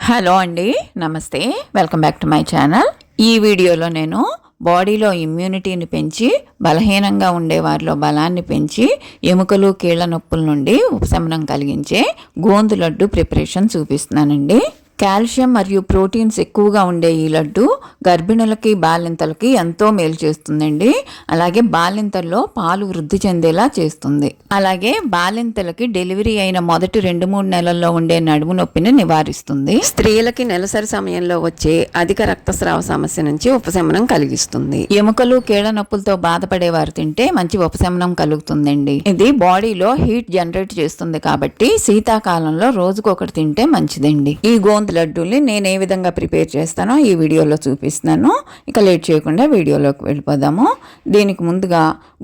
Hello అండి, నమస్తే. Welcome back to my channel. ఈ వీడియోలో నేను బాడీలో ఇమ్యూనిటీని పెంచి బలహీనంగా ఉండే వారిలో బలాన్ని పెంచి ఎముకలు కీళ్ల నొప్పుల నుండి ఉపశమనం కలిగించే గోందు లడ్డు ప్రిపరేషన్ చూపిస్తున్నానండి. కాల్షియం మరియు ప్రోటీన్స్ ఎక్కువగా ఉండే ఈ లడ్డు గర్భిణులకి బాలింతలకి ఎంతో మేలు చేస్తుందండి. అలాగే బాలింతల్లో పాలు వృద్ధి చెందేలా చేస్తుంది. అలాగే బాలింతలకి డెలివరీ అయిన మొదటి 2-3 నెలల్లో ఉండే నడుము నొప్పిని నివారిస్తుంది. స్త్రీలకి నెలసరి సమయంలో వచ్చే అధిక రక్తస్రావ సమస్య నుంచి ఉపశమనం కలిగిస్తుంది. ఎముకలు కీళ్ల నొప్పులతో బాధపడేవారు తింటే మంచి ఉపశమనం కలుగుతుందండి. ఇది బాడీలో హీట్ జనరేట్ చేస్తుంది కాబట్టి శీతాకాలంలో రోజుకొకటి తింటే మంచిదండి. ఈ గోందు లడ్డూల్ని నేను ఏ విధంగా ప్రిపేర్ చేస్తానో ఈ వీడియోలో చూపిస్తున్నాను. ఇక లేట్ చేయకుండా వీడియోలోకి వెళ్ళిపోదాము. దీనికి ముందుగా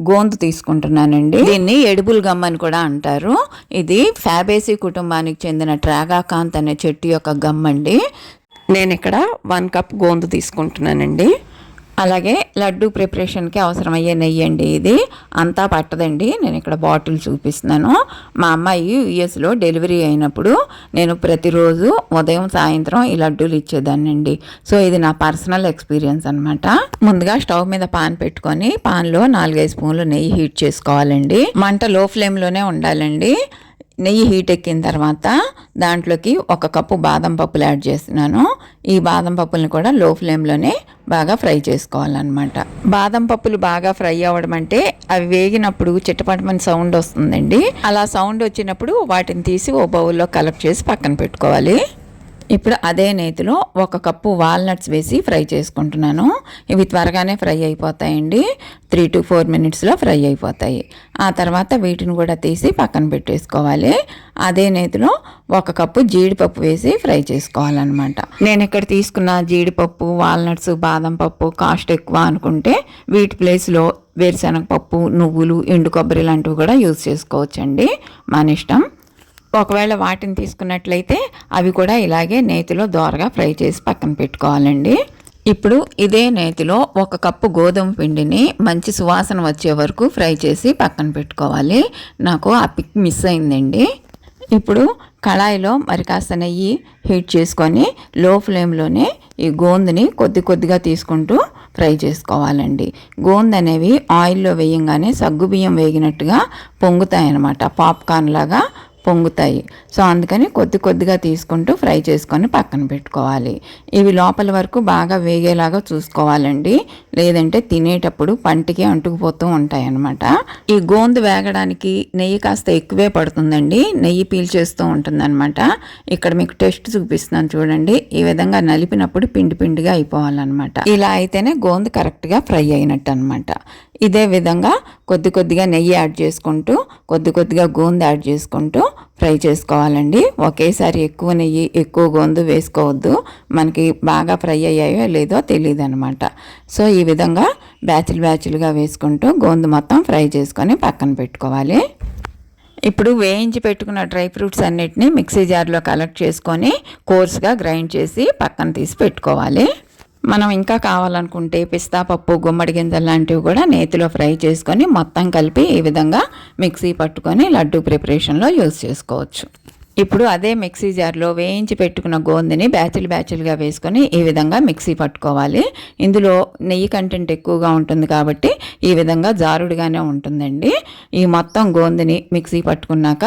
గోందు తీసుకుంటున్నానండి. దీన్ని ఎడిబుల్ గమ్ అని కూడా అంటారు. ఇది ఫ్యాబేసి కుటుంబానికి చెందిన ట్రాగాకాంత్ అనే చెట్టు యొక్క గమ్ అండి. నేను ఇక్కడ 1 కప్ గోందు తీసుకుంటున్నానండి. అలాగే లడ్డు ప్రిపరేషన్కి అవసరమయ్యే నెయ్యి అండి. ఇది అంతా పట్టదండి. నేను ఇక్కడ బాటిల్ చూపిస్తున్నాను. మా అమ్మాయి యుఎస్లో డెలివరీ అయినప్పుడు నేను ప్రతిరోజు ఉదయం సాయంత్రం ఈ లడ్డూలు ఇచ్చేదాన్నండి. సో ఇది నా పర్సనల్ ఎక్స్పీరియన్స్ అనమాట. ముందుగా స్టవ్ మీద పాన్ పెట్టుకొని పాన్లో 4-5 స్పూన్లు నెయ్యి హీట్ చేసుకోవాలండి. మంట లో ఫ్లేమ్లోనే ఉండాలండి. నెయ్యి హీట్ ఎక్కిన తర్వాత దాంట్లోకి 1 కప్పు బాదం పప్పులు యాడ్ చేస్తున్నాను. ఈ బాదం పప్పులను కూడా లో ఫ్లేమ్లోనే బాగా ఫ్రై చేసుకోవాలన్నమాట. బాదం పప్పులు బాగా ఫ్రై అవ్వడం అంటే అవి వేగినప్పుడు చిట్టపటమని సౌండ్ వస్తుందండి. అలా సౌండ్ వచ్చినప్పుడు వాటిని తీసి ఓ బౌల్లో కలెక్ట్ చేసి పక్కన పెట్టుకోవాలి. ఇప్పుడు అదే నేతిలో 1 కప్పు వాల్నట్స్ వేసి ఫ్రై చేసుకుంటున్నాను. ఇవి త్వరగానే ఫ్రై అయిపోతాయండి. 3 to 4 మినిట్స్లో ఫ్రై అయిపోతాయి. ఆ తర్వాత వీటిని కూడా తీసి పక్కన పెట్టేసుకోవాలి. అదే నేతిలో 1 కప్పు జీడిపప్పు వేసి ఫ్రై చేసుకోవాలన్నమాట. నేను ఇక్కడ తీసుకున్న జీడిపప్పు, వాల్నట్స్, బాదం పప్పు కాస్ట్ ఎక్కువ అనుకుంటే వీటి ప్లేస్లో వేరుశనగపప్పు, నువ్వులు, ఎండు కొబ్బరి లాంటివి కూడా యూజ్ చేసుకోవచ్చండి. మన ఇష్టం. ఒకవేళ వాటిని తీసుకున్నట్లయితే అవి కూడా ఇలాగే నేతిలో దోరగా ఫ్రై చేసి పక్కన పెట్టుకోవాలండి. ఇప్పుడు ఇదే నేతిలో 1 కప్పు గోధుమ పిండిని మంచి సువాసన వచ్చే వరకు ఫ్రై చేసి పక్కన పెట్టుకోవాలి. నాకు ఆ పిక్ మిస్ అయిందండి. ఇప్పుడు కళాయిలో మరి కాస్త నెయ్యి హీట్ చేసుకొని లో ఫ్లేమ్లోనే ఈ గోందుని కొద్దిగా తీసుకుంటూ ఫ్రై చేసుకోవాలండి. గోందు అనేవి ఆయిల్లో వేయంగానే సగ్గుబియ్యం వేగినట్టుగా పొంగుతాయన్నమాట. పాప్కార్న్ లాగా పొంగుతాయి. సో అందుకని కొద్దిగా తీసుకుంటూ ఫ్రై చేసుకొని పక్కన పెట్టుకోవాలి. ఇవి లోపల వరకు బాగా వేగేలాగా చూసుకోవాలండి. లేదంటే తినేటప్పుడు పంటికి అంటుకుపోతూ ఉంటాయి అన్నమాట. ఈ గోందు వేగడానికి నెయ్యి కాస్త ఎక్కువే పడుతుందండి. నెయ్యి పీల్చేస్తూ ఉంటుందన్నమాట. ఇక్కడ మీకు టెస్ట్ చూపిస్తున్నాను చూడండి. ఈ విధంగా నలిపినప్పుడు పిండిగా అయిపోవాలన్నమాట. ఇలా అయితేనే గోందు కరెక్ట్గా ఫ్రై అయినట్టు అనమాట. ఇదే విధంగా కొద్దిగా నెయ్యి యాడ్ చేసుకుంటూ కొద్దిగా గోందు యాడ్ చేసుకుంటూ ఫ్రై చేసుకోవాలండి. ఒకేసారి ఎక్కువ నెయ్యి ఎక్కువ గోందు వేసుకోవద్దు. మనకి బాగా ఫ్రై అయ్యాయో లేదో తెలియదు అనమాట. సో ఈ విధంగా బ్యాచ్లుగా వేసుకుంటూ గోందు మొత్తం ఫ్రై చేసుకొని పక్కన పెట్టుకోవాలి. ఇప్పుడు వేయించి పెట్టుకున్న డ్రై ఫ్రూట్స్ అన్నిటినీ మిక్సీ జార్లో కలెక్ట్ చేసుకొని కోర్స్గా గ్రైండ్ చేసి పక్కన తీసి పెట్టుకోవాలి. మనం ఇంకా కావాలనుకుంటే పిస్తా పప్పు, గుమ్మడి గింజలు లాంటివి కూడా నేతిలో ఫ్రై చేసుకొని మొత్తం కలిపి ఈ విధంగా మిక్సీ పట్టుకొని లడ్డు ప్రిపరేషన్లో యూజ్ చేసుకోవచ్చు. ఇప్పుడు అదే మిక్సీ జార్లో వేయించి పెట్టుకున్న గోందుని బ్యాచ్లుగా వేసుకొని ఈ విధంగా మిక్సీ పట్టుకోవాలి. ఇందులో నెయ్యి కంటెంట్ ఎక్కువగా ఉంటుంది కాబట్టి ఈ విధంగా జారుడుగానే ఉంటుందండి. ఈ మొత్తం గోందుని మిక్సీ పట్టుకున్నాక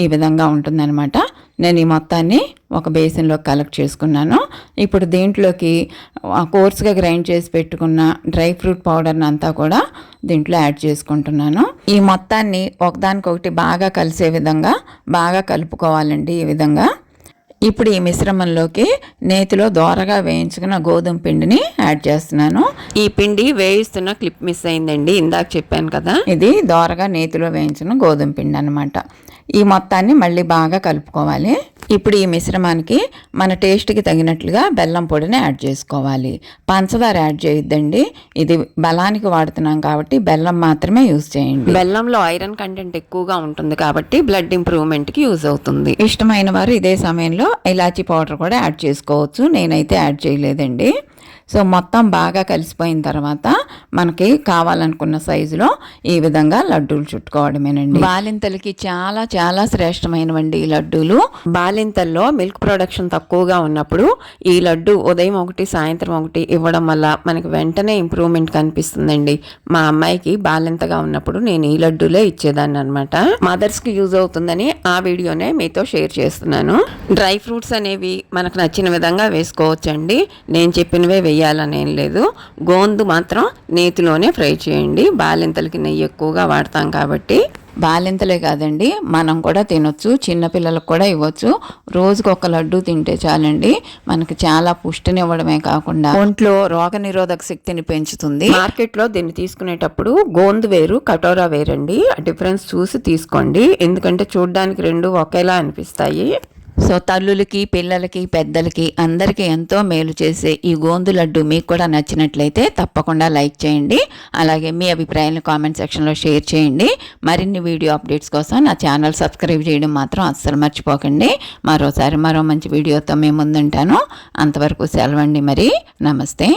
ఈ విధంగా ఉంటుందన్నమాట. నేను ఈ మొత్తాన్ని ఒక బేసిన్లో కలెక్ట్ చేసుకున్నాను. ఇప్పుడు దీంట్లోకి కోర్స్గా గ్రైండ్ చేసి పెట్టుకున్న డ్రై ఫ్రూట్ పౌడర్ని అంతా కూడా దీంట్లో యాడ్ చేసుకుంటున్నాను. ఈ మొత్తాన్ని ఒకదానికొకటి బాగా కలిసే విధంగా బాగా కలుపుకోవాలండి. ఈ విధంగా ఇప్పుడు ఈ మిశ్రమంలోకి నేతిలో దోరగా వేయించుకున్న గోధుమ పిండిని యాడ్ చేస్తున్నాను. ఈ పిండి వేయిస్తున్న క్లిప్ మిస్ అయిందండి. ఇందాక చెప్పాను కదా, ఇది దోరగా నేతిలో వేయించిన గోధుమ పిండి అనమాట. ఈ మొత్తాన్ని మళ్ళీ బాగా కలుపుకోవాలి. ఇప్పుడు ఈ మిశ్రమానికి మన టేస్ట్కి తగినట్లుగా బెల్లం పొడిని యాడ్ చేసుకోవాలి. పంచదార యాడ్ చేయొద్దండి. ఇది బలానికి వాడుతున్నాం కాబట్టి బెల్లం మాత్రమే యూజ్ చేయండి. బెల్లంలో ఐరన్ కంటెంట్ ఎక్కువగా ఉంటుంది కాబట్టి బ్లడ్ ఇంప్రూవ్మెంట్కి యూజ్ అవుతుంది. ఇష్టమైన వారు ఇదే సమయంలో ఇలాచీ పౌడర్ కూడా యాడ్ చేసుకోవచ్చు. నేనైతే యాడ్ చేయలేదండి. సో మొత్తం బాగా కలిసిపోయిన తర్వాత మనకి కావాలనుకున్న సైజులో ఈ విధంగా లడ్డూలు చుట్టుకోవడమేనండి. బాలింతలకి చాలా చాలా శ్రేష్టమైనవండి ఈ లడ్డూలు. బాలింతల్లో మిల్క్ ప్రొడక్షన్ తక్కువగా ఉన్నప్పుడు ఈ లడ్డు ఉదయం ఒకటి సాయంత్రం ఒకటి ఇవ్వడం వల్ల మనకి వెంటనే ఇంప్రూవ్మెంట్ కనిపిస్తుందండి. మా అమ్మాయికి బాలింతగా ఉన్నప్పుడు నేను ఈ లడ్డూలే ఇచ్చేదాన్ని అనమాట. మదర్స్కి యూజ్ అవుతుందని ఆ వీడియోనే మీతో షేర్ చేస్తున్నాను. డ్రై ఫ్రూట్స్ అనేవి మనకు నచ్చిన విధంగా వేసుకోవచ్చండి. నేను చెప్పినవే వేయాలనేం లేదు. గోందు మాత్రం నేతిలోనే ఫ్రై చేయండి. బాలింతలకి నెయ్యి ఎక్కువగా వాడతాం కాబట్టి. బాలింతలే కాదండి, మనం కూడా తినొచ్చు, చిన్నపిల్లలకు కూడా ఇవ్వచ్చు. రోజుకు ఒక లడ్డు తింటే చాలండి. మనకి చాలా పుష్టినివ్వడమే కాకుండా ఒంట్లో రోగనిరోధక శక్తిని పెంచుతుంది. మార్కెట్లో దీన్ని తీసుకునేటప్పుడు గోందు వేరు, కటోరా వేరండి. డిఫరెన్స్ చూసి తీసుకోండి, ఎందుకంటే చూడడానికి రెండు ఒకేలా అనిపిస్తాయి. సో తల్లులకి, పిల్లలకి, పెద్దలకి అందరికీ ఎంతో మేలు చేసే ఈ గోందు లడ్డు మీకు కూడా నచ్చినట్లయితే తప్పకుండా లైక్ చేయండి. అలాగే మీ అభిప్రాయాలను కామెంట్ సెక్షన్లో షేర్ చేయండి. మరిన్ని వీడియో అప్డేట్స్ కోసం నా ఛానల్ సబ్స్క్రైబ్ చేయడం మాత్రం అస్సలు మర్చిపోకండి. మరో మంచి వీడియోతో మేము ముందుంటాను. అంతవరకు సెలవండి మరి. నమస్తే.